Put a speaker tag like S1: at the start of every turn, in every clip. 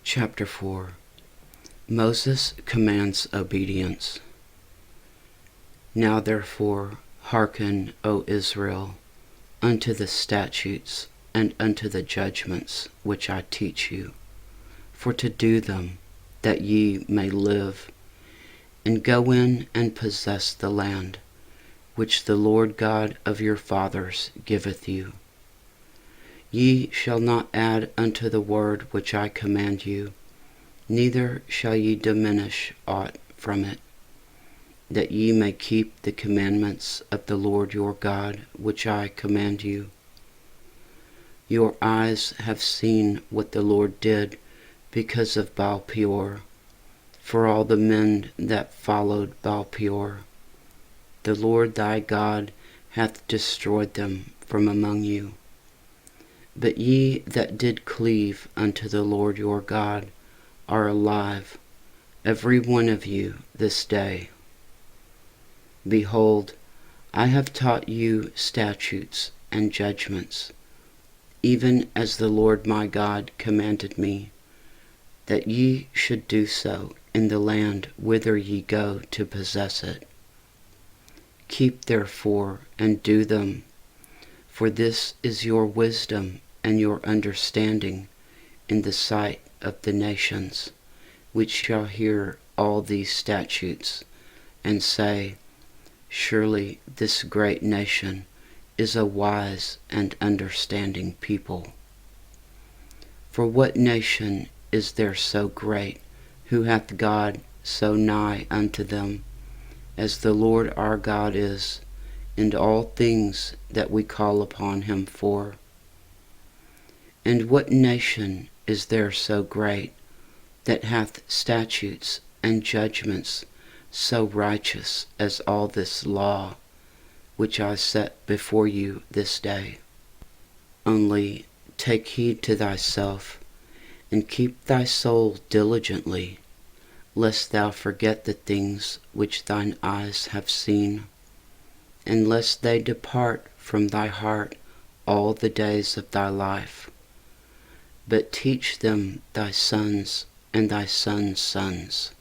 S1: Chapter 4. Moses commands obedience. Now therefore hearken, O Israel, unto the statutes and unto the judgments which I teach you, for to do them, that ye may live, and go in and possess the land which the Lord God of your fathers giveth you. Ye shall not add unto the word which I command you, neither shall ye diminish aught from it, that ye may keep the commandments of the Lord your God which I command you. Your eyes have seen what the Lord did because of Baal-peor, for all the men that followed Baal-peor. The Lord thy God hath destroyed them from among you. But ye that did cleave unto the Lord your God are alive, every one of you this day. Behold, I have taught you statutes and judgments, even as the Lord my God commanded me, that ye should do so in the land whither ye go to possess it. Keep therefore and do them, for this is your wisdom and your understanding in the sight of the nations, which shall hear all these statutes, and say, Surely this great nation is a wise and understanding people. For what nation is there so great, who hath God so nigh unto them, as the Lord our God is, in all things that we call upon him for? And what nation is there so great, that hath statutes and judgments so righteous as all this law, which I set before you this day? Only take heed to thyself, and keep thy soul diligently, lest thou forget the things which thine eyes have seen, and lest they depart from thy heart all the days of thy life. But teach them thy sons and thy sons' sons,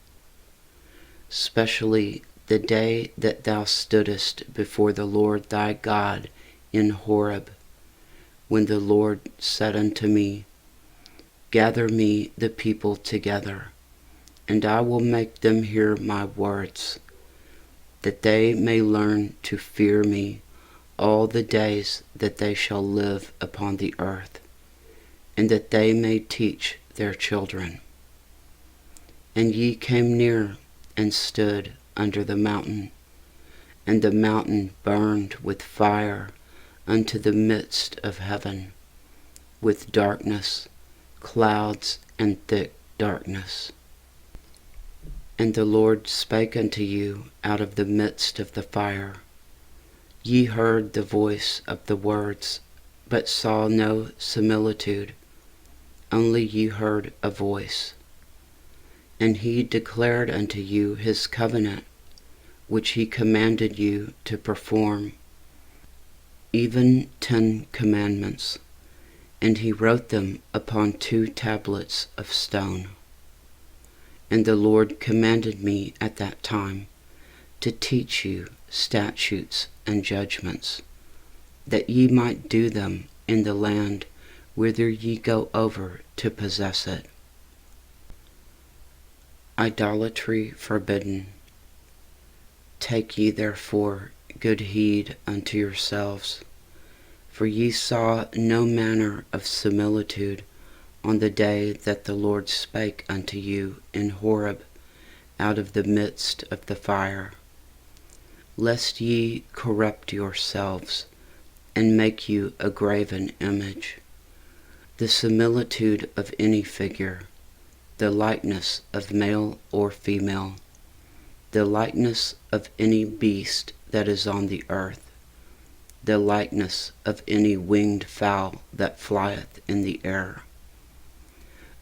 S1: specially the day that thou stoodest before the Lord thy God in Horeb, when the Lord said unto me, Gather me the people together, and I will make them hear my words, that they may learn to fear me all the days that they shall live upon the earth, and that they may teach their children. And ye came near and stood under the mountain, and the mountain burned with fire unto the midst of heaven, with darkness, clouds, and thick darkness. And the Lord spake unto you out of the midst of the fire. Ye heard the voice of the words, but saw no similitude, only ye heard a voice. And he declared unto you his covenant, which he commanded you to perform, even 10 commandments, and he wrote them upon 2 tablets of stone. And the Lord commanded me at that time to teach you statutes and judgments, that ye might do them in the land whither ye go over to possess it. Idolatry forbidden. Take ye therefore good heed unto yourselves, for ye saw no manner of similitude on the day that the Lord spake unto you in Horeb out of the midst of the fire, lest ye corrupt yourselves, and make you a graven image, the similitude of any figure, the likeness of male or female, the likeness of any beast that is on the earth, the likeness of any winged fowl that flieth in the air,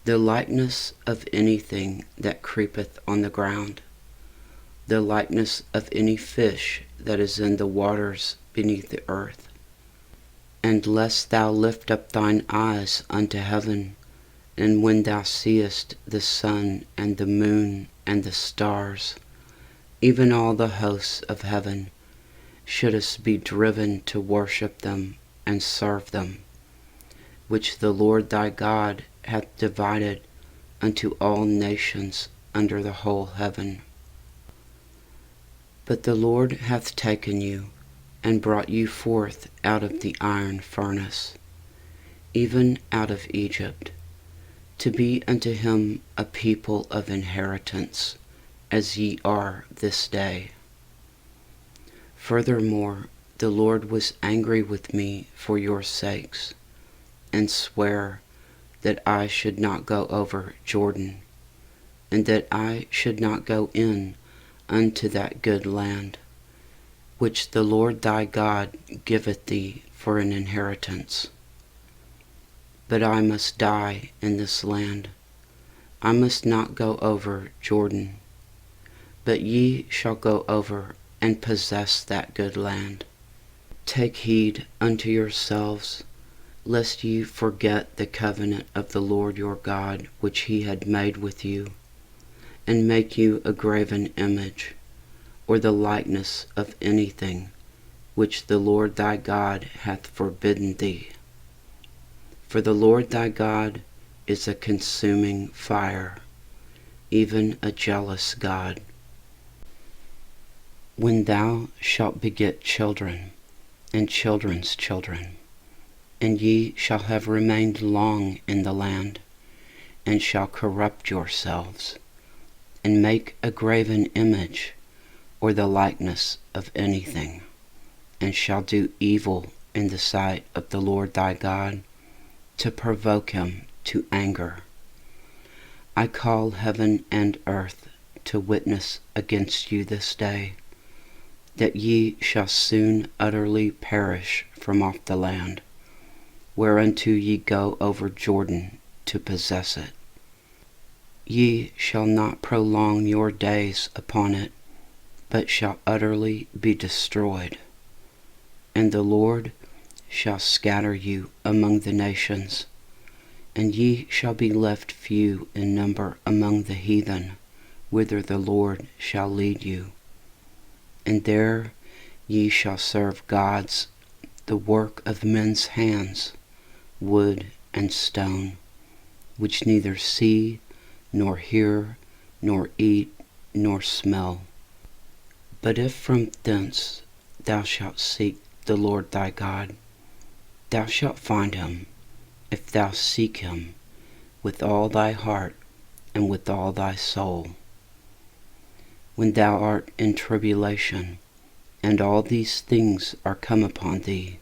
S1: the likeness of anything that creepeth on the ground, the likeness of any fish that is in the waters beneath the earth. And lest thou lift up thine eyes unto heaven, And when thou seest the sun and the moon and the stars, even all the hosts of heaven, shouldest be driven to worship them and serve them, which the Lord thy God hath divided unto all nations under the whole heaven. But the Lord hath taken you, and brought you forth out of the iron furnace, even out of Egypt, to be unto him a people of inheritance, as ye are this day. Furthermore, the Lord was angry with me for your sakes, and sware that I should not go over Jordan, and that I should not go in unto that good land, which the Lord thy God giveth thee for an inheritance. But I must die in this land. I must not go over Jordan, but ye shall go over and possess that good land. Take heed unto yourselves, lest ye forget the covenant of the Lord your God which he had made with you, and make you a graven image, or the likeness of anything which the Lord thy God hath forbidden thee. For the Lord thy God is a consuming fire, even a jealous God. When thou shalt beget children, and children's children, and ye shall have remained long in the land, and shall corrupt yourselves, and make a graven image, or the likeness of anything, and shall do evil in the sight of the Lord thy God, to provoke him to anger. I call heaven and earth to witness against you this day, that ye shall soon utterly perish from off the land, whereunto ye go over Jordan to possess it. Ye shall not prolong your days upon it, but shall utterly be destroyed. And the Lord shall scatter you among the nations, and ye shall be left few in number among the heathen, whither the Lord shall lead you. And there ye shall serve gods, the work of men's hands, wood and stone, which neither see, nor hear, nor eat, nor smell. But if from thence thou shalt seek the Lord thy God, thou shalt find him, if thou seek him with all thy heart and with all thy soul. When thou art in tribulation, and all these things are come upon thee,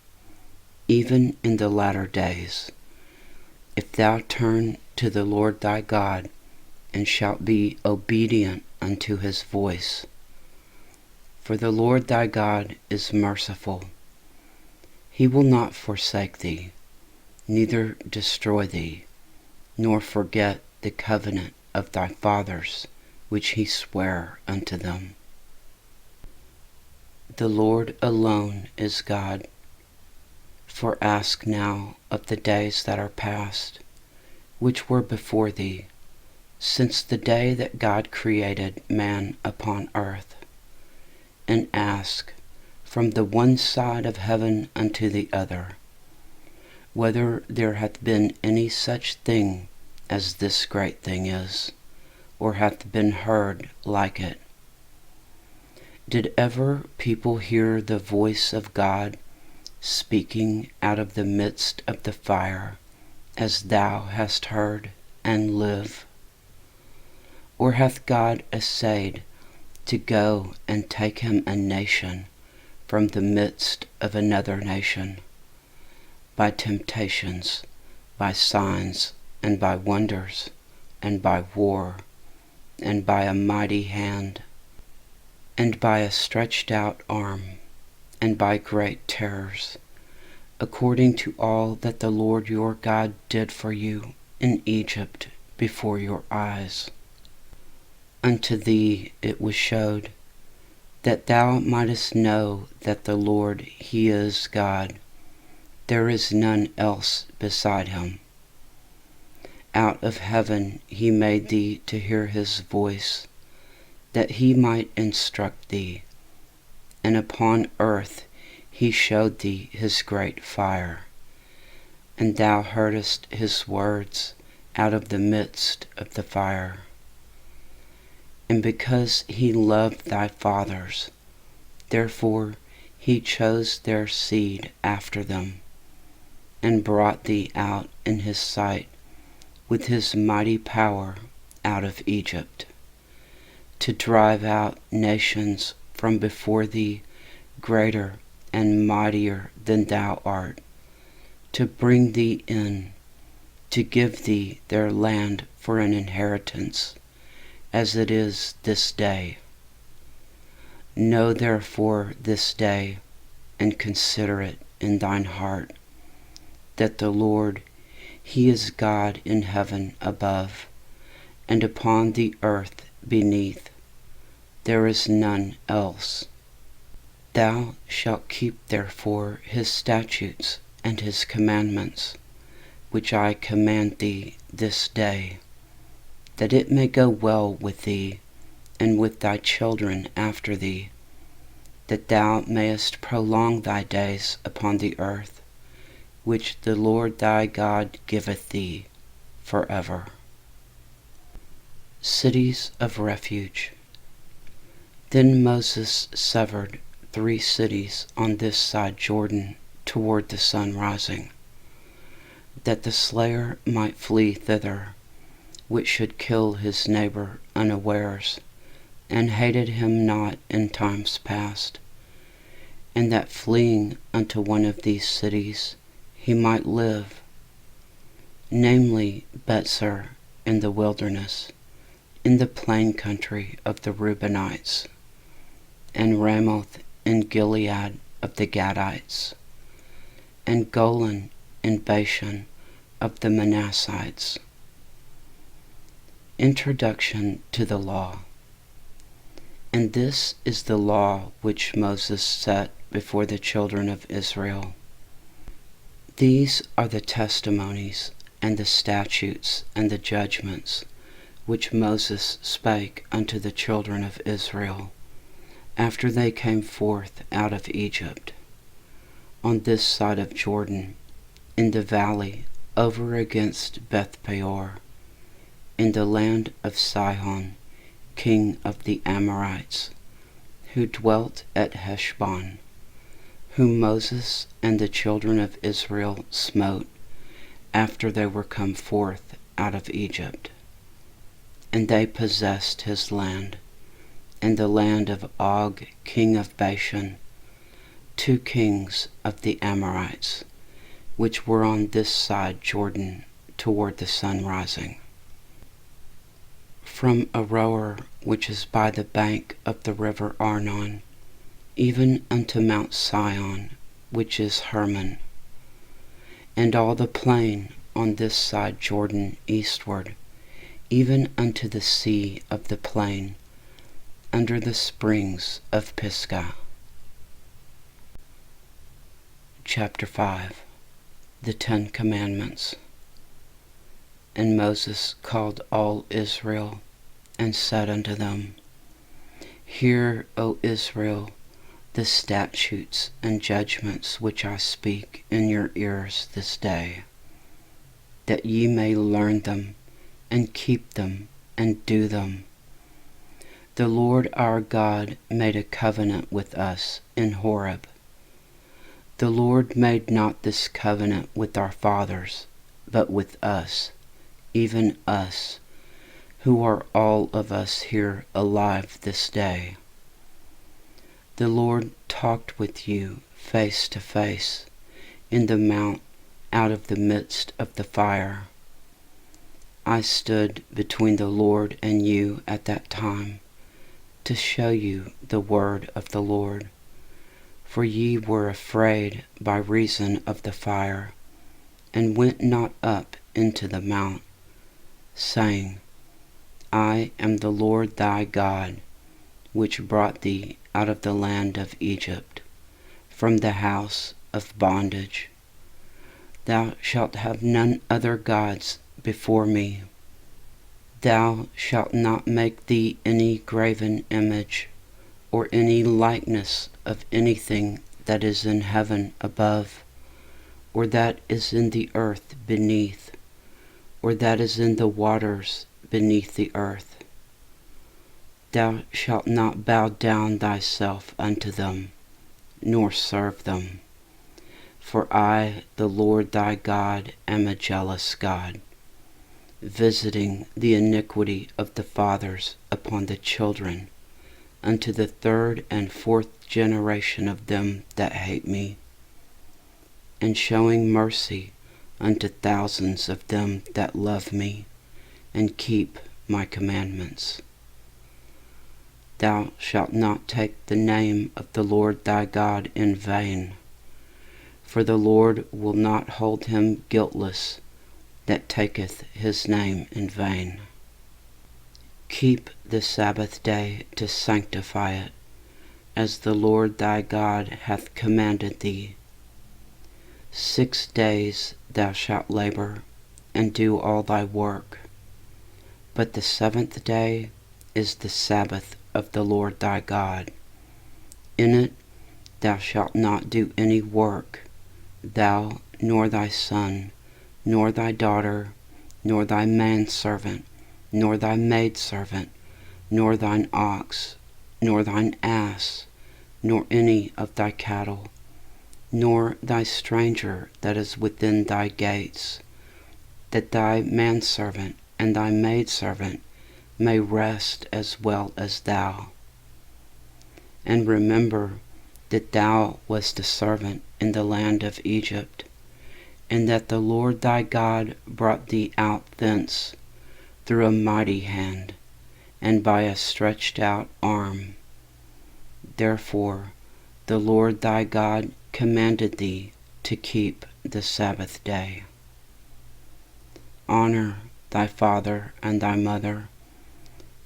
S1: even in the latter days, if thou turn to the Lord thy God, and shalt be obedient unto his voice. For the Lord thy God is merciful. He will not forsake thee, neither destroy thee, nor forget the covenant of thy fathers, which he sware unto them. The Lord alone is God. For ask now of the days that are past, which were before thee, since the day that God created man upon earth, and ask from the one side of heaven unto the other, whether there hath been any such thing as this great thing is, or hath been heard like it. Did ever people hear the voice of God speaking out of the midst of the fire, as thou hast heard, and live? Or hath God essayed to go and take him a nation from the midst of another nation, by temptations, by signs, and by wonders, and by war, and by a mighty hand, and by a stretched out arm, and by great terrors, according to all that the Lord your God did for you in Egypt before your eyes? Unto thee it was showed, that thou mightest know that the Lord he is God, there is none else beside him. Out of heaven he made thee to hear his voice, that he might instruct thee. And upon earth he showed thee his great fire. And thou heardest his words out of the midst of the fire. And because he loved thy fathers, therefore he chose their seed after them, and brought thee out in his sight with his mighty power out of Egypt, to drive out nations from before thee greater and mightier than thou art, to bring thee in, to give thee their land for an inheritance, as it is this day. Know therefore this day, and consider it in thine heart, that the Lord, he is God in heaven above, and upon the earth beneath. There is none else. Thou shalt keep therefore his statutes and his commandments, which I command thee this day, that it may go well with thee, and with thy children after thee, that thou mayest prolong thy days upon the earth, which the Lord thy God giveth thee forever. Cities of refuge. Then Moses severed 3 cities on this side Jordan toward the sun rising, that the slayer might flee thither, which should kill his neighbor unawares, and hated him not in times past, and that fleeing unto one of these cities he might live, namely Betzer in the wilderness, in the plain country of the Reubenites, and Ramoth in Gilead of the Gadites, and Golan in Bashan of the Manassites. Introduction to the Law. And this is the law which Moses set before the children of Israel. These are the testimonies and the statutes and the judgments which Moses spake unto the children of Israel, after they came forth out of Egypt, on this side of Jordan, in the valley over against Beth-peor, in the land of Sihon, king of the Amorites, who dwelt at Heshbon, whom Moses and the children of Israel smote after they were come forth out of Egypt. And they possessed his land, and the land of Og king of Bashan, 2 kings of the Amorites, which were on this side Jordan toward the sun rising. From Aroer, which is by the bank of the river Arnon, even unto Mount Sion, which is Hermon, and all the plain on this side Jordan eastward, even unto the sea of the plain, under the springs of Pisgah. Chapter 5. The 10 Commandments. And Moses called all Israel, and said unto them, Hear, O Israel, the statutes and judgments which I speak in your ears this day, that ye may learn them, and keep them, and do them. The Lord our God made a covenant with us in Horeb. The Lord made not this covenant with our fathers, but with us, even us, who are all of us here alive this day. The Lord talked with you face to face in the mount out of the midst of the fire. I stood between the Lord and you at that time, to show you the word of the Lord. For ye were afraid by reason of the fire, and went not up into the mount, saying, I am the Lord thy God, which brought thee out of the land of Egypt, from the house of bondage. Thou shalt have none other gods before me. Thou shalt not make thee any graven image, or any likeness of anything that is in heaven above, or that is in the earth beneath, or that is in the waters beneath the earth. Thou shalt not bow down thyself unto them, nor serve them. For I, the Lord thy God, am a jealous God, visiting the iniquity of the fathers upon the children, unto the third and fourth generation of them that hate me, and showing mercy unto thousands of them that love me, and keep my commandments. Thou shalt not take the name of the Lord thy God in vain, for the Lord will not hold him guiltless that taketh his name in vain. Keep the Sabbath day to sanctify it, as the Lord thy God hath commanded thee. 6 days thou shalt labor, and do all thy work. But the 7th day is the Sabbath of the Lord thy God. In it thou shalt not do any work, thou, nor thy son, nor thy daughter, nor thy manservant, nor thy maidservant, nor thine ox, nor thine ass, nor any of thy cattle, nor thy stranger that is within thy gates, that thy manservant and thy maidservant may rest as well as thou. And remember that thou wast a servant in the land of Egypt, and that the Lord thy God brought thee out thence through a mighty hand, and by a stretched out arm. Therefore the Lord thy God commanded thee to keep the Sabbath day. Honor thy father and thy mother,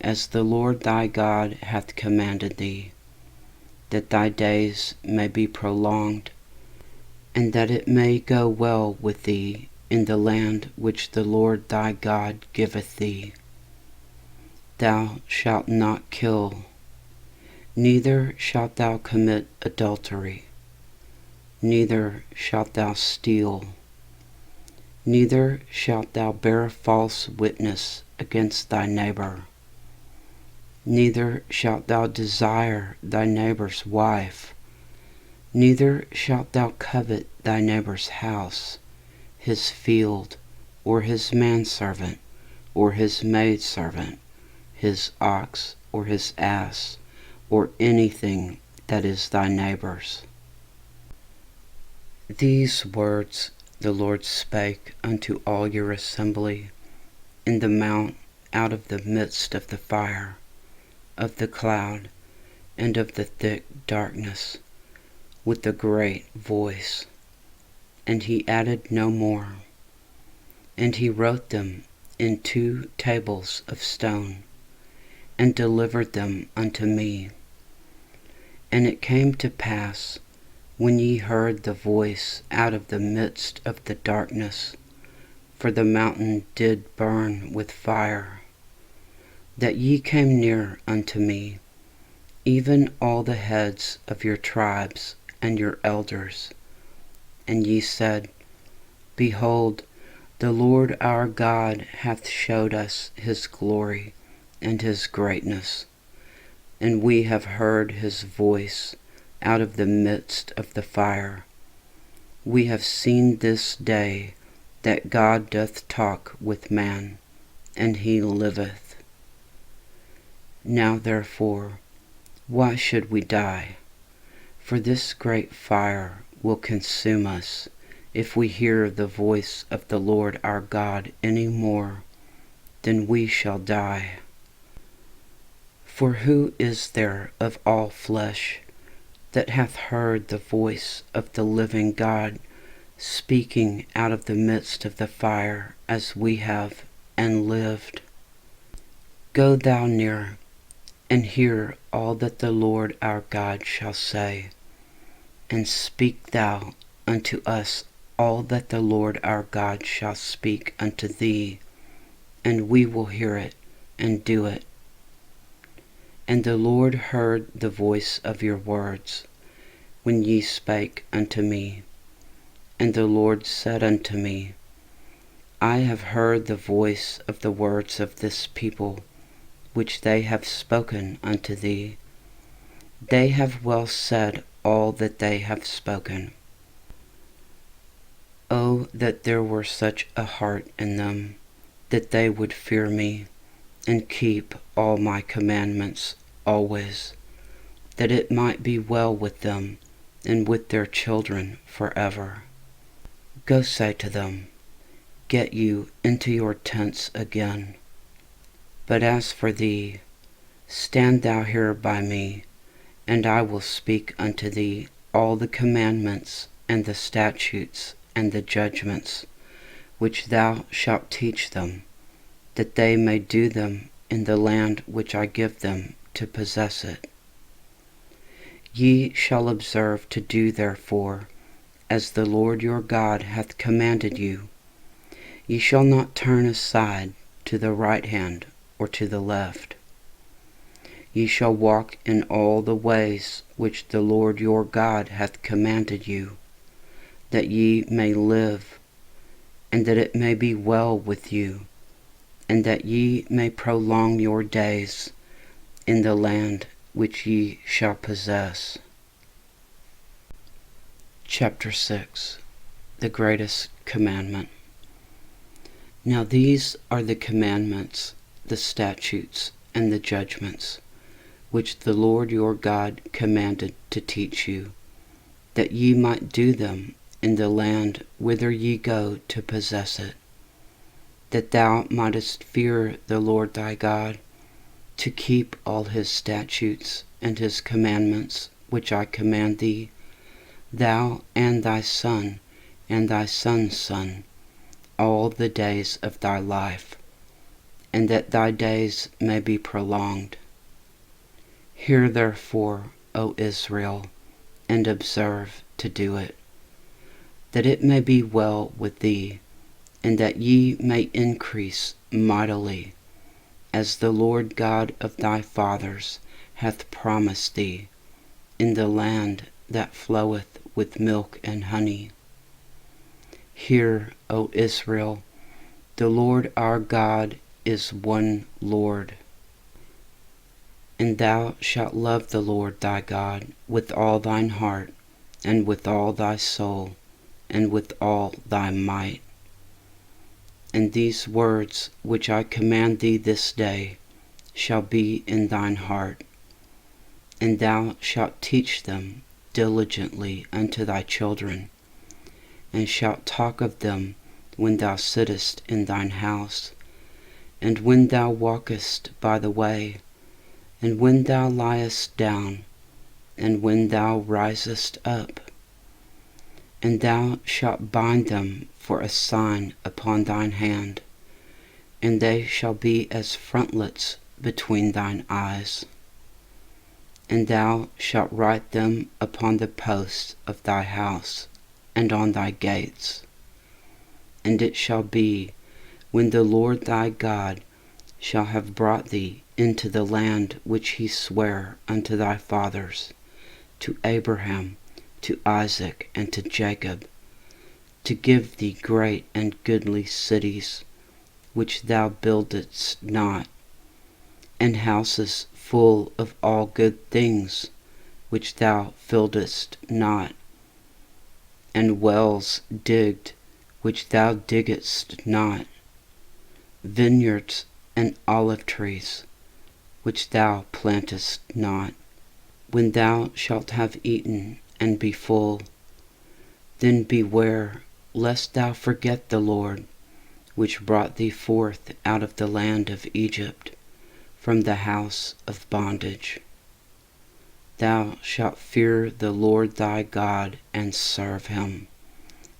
S1: as the Lord thy God hath commanded thee, that thy days may be prolonged, and that it may go well with thee in the land which the Lord thy God giveth thee. Thou shalt not kill, neither shalt thou commit adultery, neither shalt thou steal, neither shalt thou bear false witness against thy neighbor, neither shalt thou desire thy neighbor's wife, neither shalt thou covet thy neighbor's house, his field, or his manservant, or his maidservant, his ox, or his ass, or anything that is thy neighbor's. These words the Lord spake unto all your assembly in the mount out of the midst of the fire, of the cloud, and of the thick darkness, with a great voice. And he added no more. And he wrote them in 2 tables of stone, and delivered them unto me. And it came to pass, when ye heard the voice out of the midst of the darkness, for the mountain did burn with fire, that ye came near unto me, even all the heads of your tribes and your elders, and ye said, Behold, the Lord our God hath showed us his glory and his greatness, and we have heard his voice out of the midst of the fire. We have seen this day that God doth talk with man, and he liveth. Now therefore, why should we die? For this great fire will consume us, if we hear the voice of the Lord our God any more, then we shall die. For who is there of all flesh that hath heard the voice of the living God speaking out of the midst of the fire as we have, and lived? Go thou near, and hear all that the Lord our God shall say, and speak thou unto us all that the Lord our God shall speak unto thee and we will hear it and do it. And the Lord heard the voice of your words, when ye spake unto me. And the Lord said unto me, I have heard the voice of the words of this people, which they have spoken unto thee. They have well said all that they have spoken. Oh, that there were such a heart in them, that they would fear me, and keep all my commandments always, that it might be well with them, and with their children forever. Go say to them, Get you into your tents again. But as for thee, stand thou here by me, and I will speak unto thee all the commandments and the statutes and the judgments, which thou shalt teach them, that they may do them in the land which I give them to possess it. Ye shall observe to do therefore, as the Lord your God hath commanded you. Ye shall not turn aside to the right hand or to the left. Ye shall walk in all the ways which the Lord your God hath commanded you, that ye may live, and that it may be well with you, and that ye may prolong your days in the land which ye shall possess. Chapter 6. The Greatest Commandment. Now these are the commandments, the statutes, and the judgments, which the Lord your God commanded to teach you, that ye might do them in the land whither ye go to possess it, that thou mightest fear the Lord thy God, to keep all his statutes and his commandments which I command thee, thou and thy son and thy son's son, all the days of thy life, and that thy days may be prolonged. Hear therefore, O Israel, and observe to do it, that it may be well with thee, and that ye may increase mightily, as the Lord God of thy fathers hath promised thee, in the land that floweth with milk and honey. Hear, O Israel, the Lord our God is one Lord. And thou shalt love the Lord thy God with all thine heart, and with all thy soul, and with all thy might. And these words which I command thee this day shall be in thine heart, and thou shalt teach them diligently unto thy children, and shalt talk of them when thou sittest in thine house, and when thou walkest by the way, and when thou liest down, and when thou risest up. And thou shalt bind them for a sign upon thine hand, and they shall be as frontlets between thine eyes. And thou shalt write them upon the posts of thy house, and on thy gates. And it shall be, when the Lord thy God shall have brought thee into the land which he sware unto thy fathers, to Abraham, to Isaac, and to Jacob, to give thee great and goodly cities, which thou buildedst not, and houses full of all good things, which thou filledst not, and wells digged, which thou diggedst not, vineyards and olive trees, which thou plantest not. When thou shalt have eaten and be full, then beware lest thou forget the Lord, which brought thee forth out of the land of Egypt, from the house of bondage. Thou shalt fear the Lord thy God, and serve him,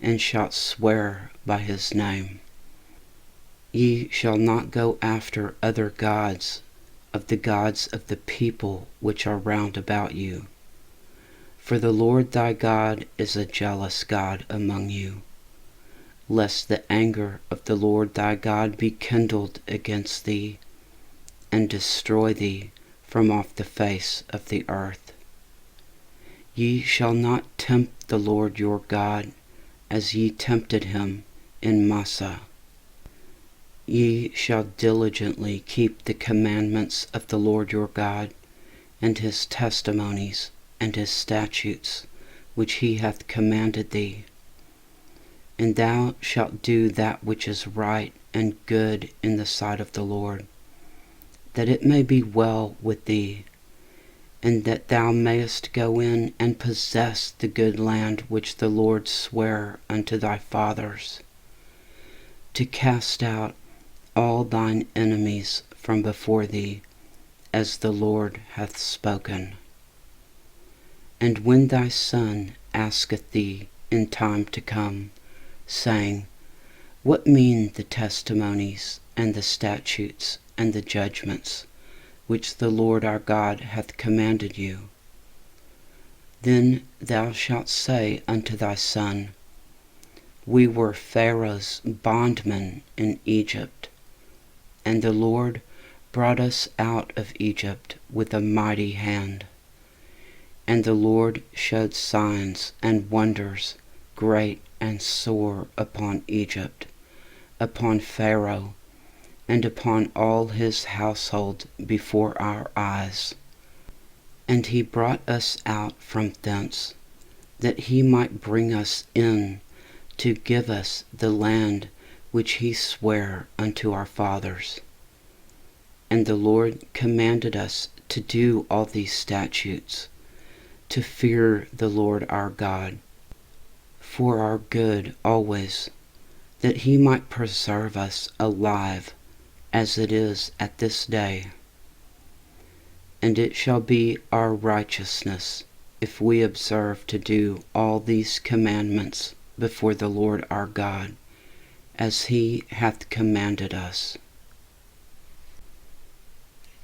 S1: and shalt swear by his name. Ye shall not go after other gods, of the gods of the people which are round about you. For the Lord thy God is a jealous God among you, lest the anger of the Lord thy God be kindled against thee, and destroy thee from off the face of the earth. Ye shall not tempt the Lord your God, as ye tempted him in Massah. Ye shall diligently keep the commandments of the Lord your God, and his testimonies, and his statutes, which he hath commanded thee. And thou shalt do that which is right and good in the sight of the Lord, that it may be well with thee, and that thou mayest go in and possess the good land which the Lord sware unto thy fathers, to cast out all thine enemies from before thee, as the Lord hath spoken. And when thy son asketh thee in time to come, saying, What mean the testimonies, and the statutes, and the judgments, which the Lord our God hath commanded you? Then thou shalt say unto thy son, We were Pharaoh's bondmen in Egypt, and the Lord brought us out of Egypt with a mighty hand. And the Lord showed signs and wonders great and sore upon Egypt, upon Pharaoh, and upon all his household before our eyes. And he brought us out from thence, that he might bring us in to give us the land which he sware unto our fathers. And the Lord commanded us to do all these statutes, to fear the Lord our God, for our good always, that he might preserve us alive, as it is at this day. And it shall be our righteousness, if we observe to do all these commandments before the Lord our God, as he hath commanded us.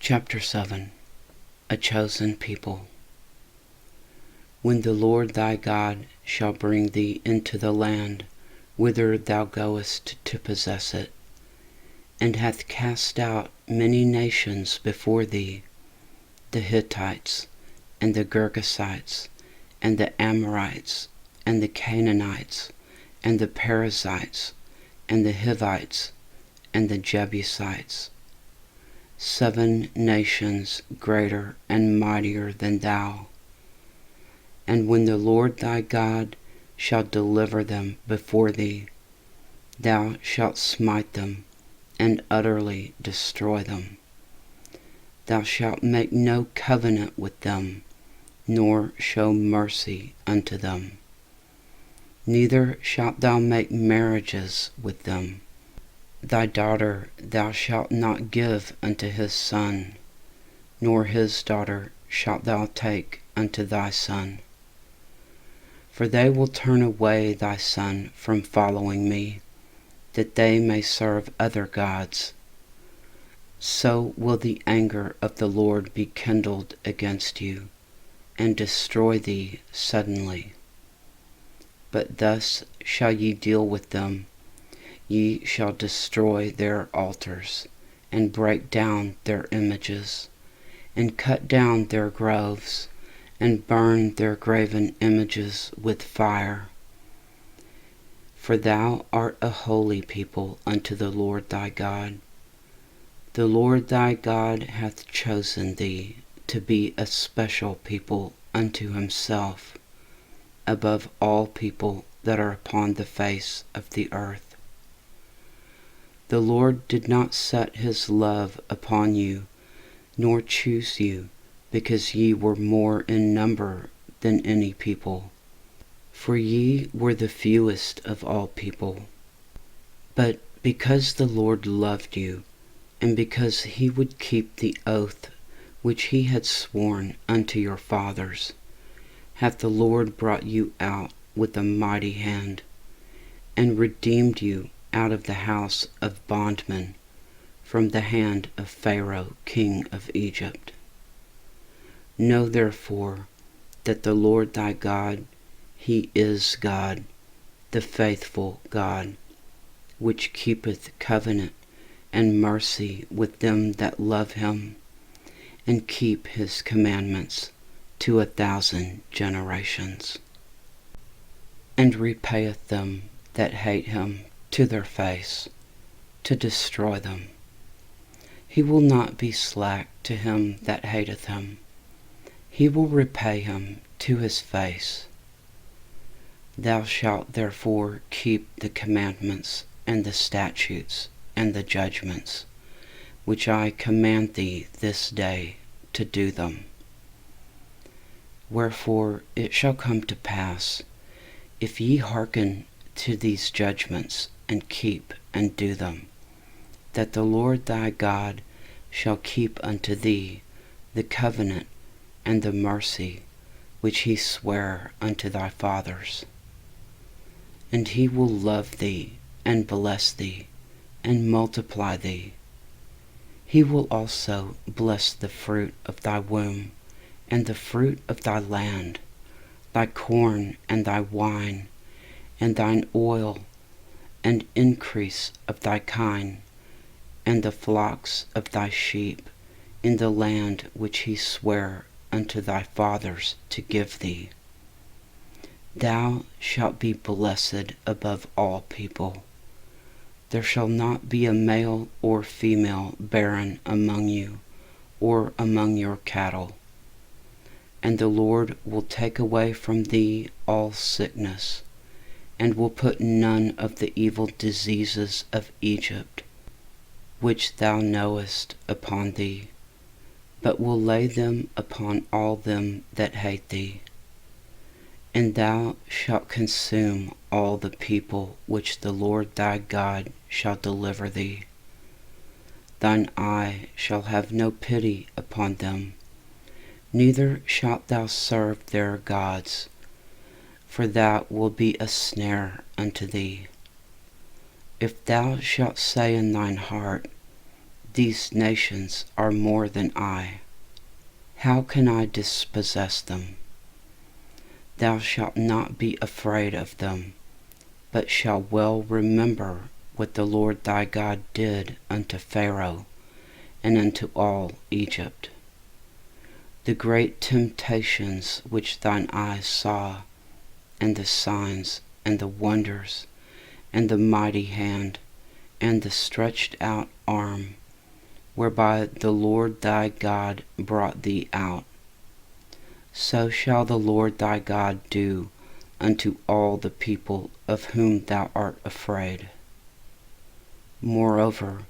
S1: Chapter 7. A chosen people. When the Lord thy God shall bring thee into the land whither thou goest to possess it, and hath cast out many nations before thee, the Hittites, and the Girgashites, and the Amorites, and the Canaanites, and the Perizzites, and the Hivites, and the Jebusites, 7 nations greater and mightier than thou. And when the Lord thy God shall deliver them before thee, thou shalt smite them, and utterly destroy them. Thou shalt make no covenant with them, nor show mercy unto them. Neither shalt thou make marriages with them. Thy daughter thou shalt not give unto his son, nor his daughter shalt thou take unto thy son. For they will turn away thy son from following me, that they may serve other gods. So will the anger of the Lord be kindled against you, and destroy thee suddenly. But thus shall ye deal with them. Ye shall destroy their altars, and break down their images, and cut down their groves, and burn their graven images with fire. For thou art a holy people unto the Lord thy God. The Lord thy God hath chosen thee to be a special people unto himself, above all people that are upon the face of the earth. The Lord did not set his love upon you, nor choose you, because ye were more in number than any people, for ye were the fewest of all people. But because the Lord loved you, and because he would keep the oath which he had sworn unto your fathers, hath the Lord brought you out with a mighty hand, and redeemed you out of the house of bondmen, from the hand of Pharaoh king of Egypt. Know therefore that the Lord thy God, he is God, the faithful God, which keepeth covenant and mercy with them that love him, and keep his commandments to 1,000 generations, and repayeth them that hate him to their face, to destroy them. He will not be slack to him that hateth him. He will repay him to his face. Thou shalt therefore keep the commandments and the statutes and the judgments, which I command thee this day to do them. Wherefore it shall come to pass, if ye hearken to these judgments, and keep and do them, that the Lord thy God shall keep unto thee the covenant and the mercy which he sware unto thy fathers. And he will love thee, and bless thee, and multiply thee. He will also bless the fruit of thy womb, and the fruit of thy land, thy corn and thy wine, and thine oil, and increase of thy kine, and the flocks of thy sheep, in the land which he sware unto thy fathers to give thee. Thou shalt be blessed above all people. There shall not be a male or female barren among you, or among your cattle. And the Lord will take away from thee all sickness, and will put none of the evil diseases of Egypt, which thou knowest, upon thee, but will lay them upon all them that hate thee. And thou shalt consume all the people which the Lord thy God shall deliver thee. Thine eye shall have no pity upon them, neither shalt thou serve their gods, for that will be a snare unto thee. If thou shalt say in thine heart, These nations are more than I, how can I dispossess them? Thou shalt not be afraid of them, but shalt well remember what the Lord thy God did unto Pharaoh, and unto all Egypt. The great temptations which thine eyes saw, and the signs, and the wonders, and the mighty hand, and the stretched out arm, whereby the Lord thy God brought thee out. So shall the Lord thy God do unto all the people of whom thou art afraid. Moreover,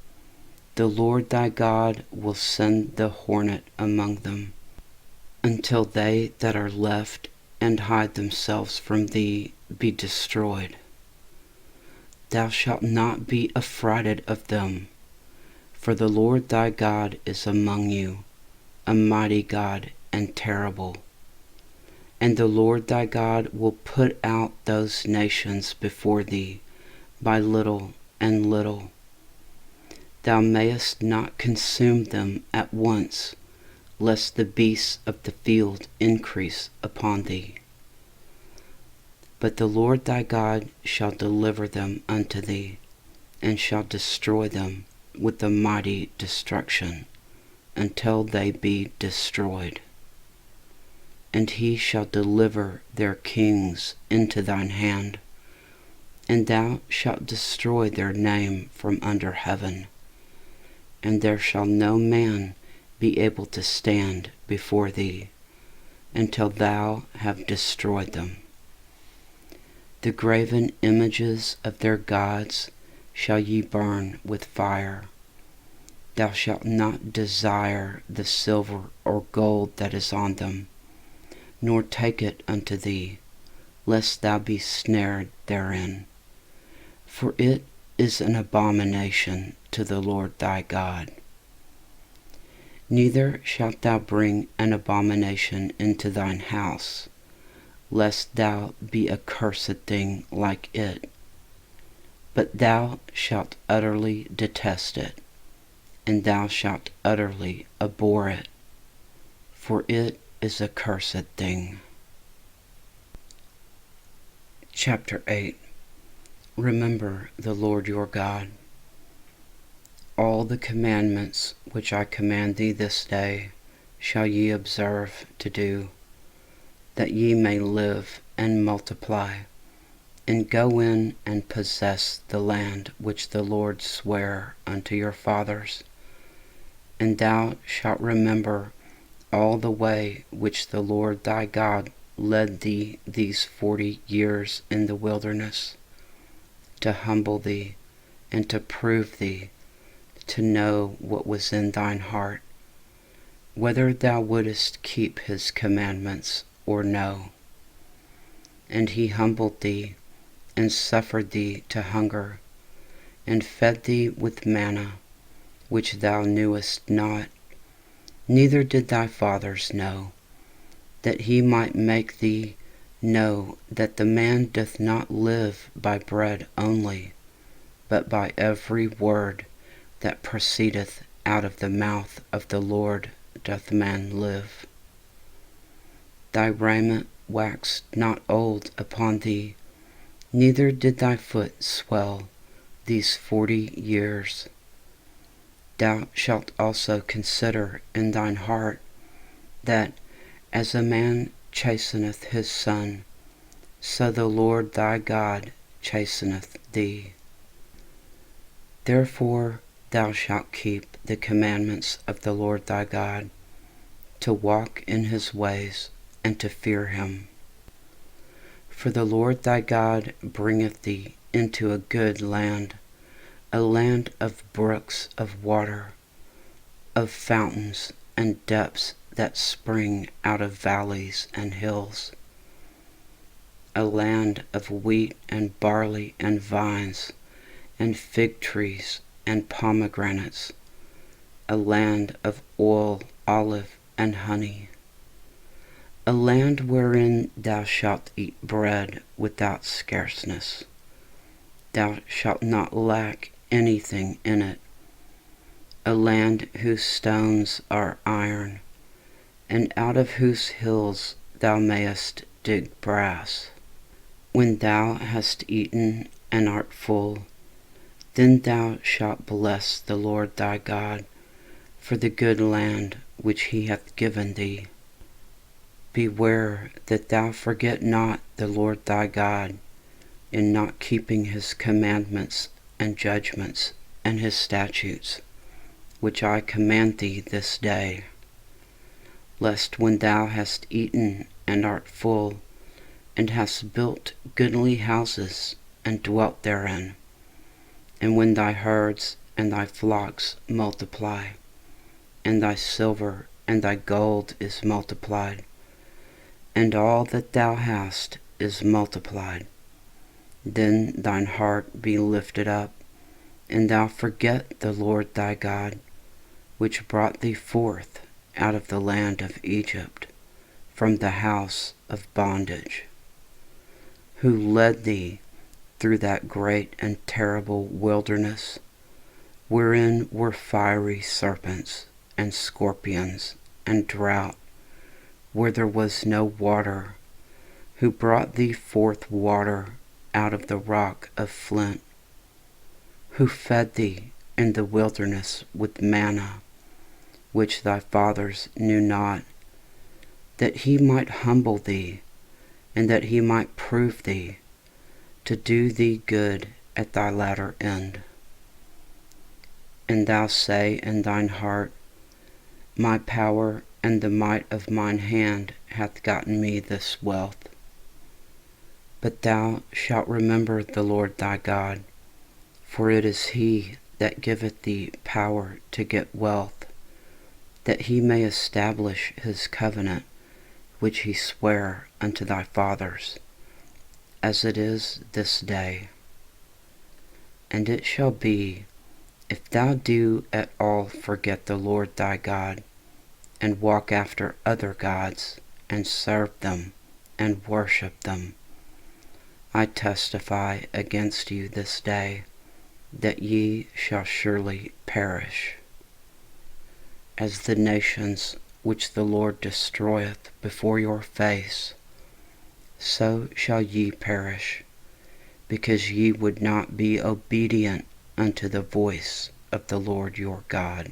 S1: the Lord thy God will send the hornet among them, until they that are left and hide themselves from thee be destroyed. Thou shalt not be affrighted of them, for the Lord thy God is among you, a mighty God and terrible. And the Lord thy God will put out those nations before thee by little and little. Thou mayest not consume them at once, lest the beasts of the field increase upon thee. But the Lord thy God shall deliver them unto thee, and shall destroy them with a mighty destruction, until they be destroyed. And he shall deliver their kings into thine hand, and thou shalt destroy their name from under heaven, and there shall no man be able to stand before thee, until thou have destroyed them. The graven images of their gods shall ye burn with fire. Thou shalt not desire the silver or gold that is on them, nor take it unto thee, lest thou be snared therein. For it is an abomination to the Lord thy God. Neither shalt thou bring an abomination into thine house, lest thou be a cursed thing like it. But thou shalt utterly detest it, and thou shalt utterly abhor it, for it is a cursed thing. Chapter 8. remember the Lord your God. All the commandments which I command thee this day shall ye observe to do, that ye may live and multiply, and go in and possess the land which the Lord sware unto your fathers. And thou shalt remember all the way which the Lord thy God led thee these 40 years in the wilderness, to humble thee, and to prove thee, to know what was in thine heart, whether thou wouldest keep his commandments or no. And he humbled thee, and suffered thee to hunger, and fed thee with manna, which thou knewest not, neither did thy fathers know, that he might make thee know that the man doth not live by bread only, but by every word that proceedeth out of the mouth of the Lord doth man live. Thy raiment waxed not old upon thee, neither did thy foot swell these 40 years. Thou shalt also consider in thine heart that as a man chasteneth his son, so the Lord thy God chasteneth thee. Therefore thou shalt keep the commandments of the Lord thy God, to walk in his ways, and to fear him. For the Lord thy God bringeth thee into a good land, a land of brooks of water, of fountains and depths that spring out of valleys and hills, a land of wheat and barley and vines and fig trees and pomegranates, a land of oil, olive, and honey, a land wherein thou shalt eat bread without scarceness. Thou shalt not lack anything in it, a land whose stones are iron, and out of whose hills thou mayest dig brass. When thou hast eaten and art full, then thou shalt bless the Lord thy God for the good land which he hath given thee. Beware that thou forget not the Lord thy God in not keeping his commandments and judgments and his statutes, which I command thee this day, lest when thou hast eaten and art full, and hast built goodly houses and dwelt therein, and when thy herds and thy flocks multiply, and thy silver and thy gold is multiplied, and all that thou hast is multiplied, then thine heart be lifted up, and thou forget the Lord thy God, which brought thee forth out of the land of Egypt, from the house of bondage, who led thee through that great and terrible wilderness, wherein were fiery serpents and scorpions and drought, where there was no water, who brought thee forth water out of the rock of flint, who fed thee in the wilderness with manna, which thy fathers knew not, that he might humble thee, and that he might prove thee, to do thee good at thy latter end. And thou say in thine heart, My power and the might of mine hand hath gotten me this wealth. But thou shalt remember the Lord thy God, for it is he that giveth thee power to get wealth, that he may establish his covenant, which he sware unto thy fathers, as it is this day. And it shall be, if thou do at all forget the Lord thy God, and walk after other gods, and serve them, and worship them, I testify against you this day, that ye shall surely perish. As the nations which the Lord destroyeth before your face, so shall ye perish, because ye would not be obedient unto the voice of the Lord your God.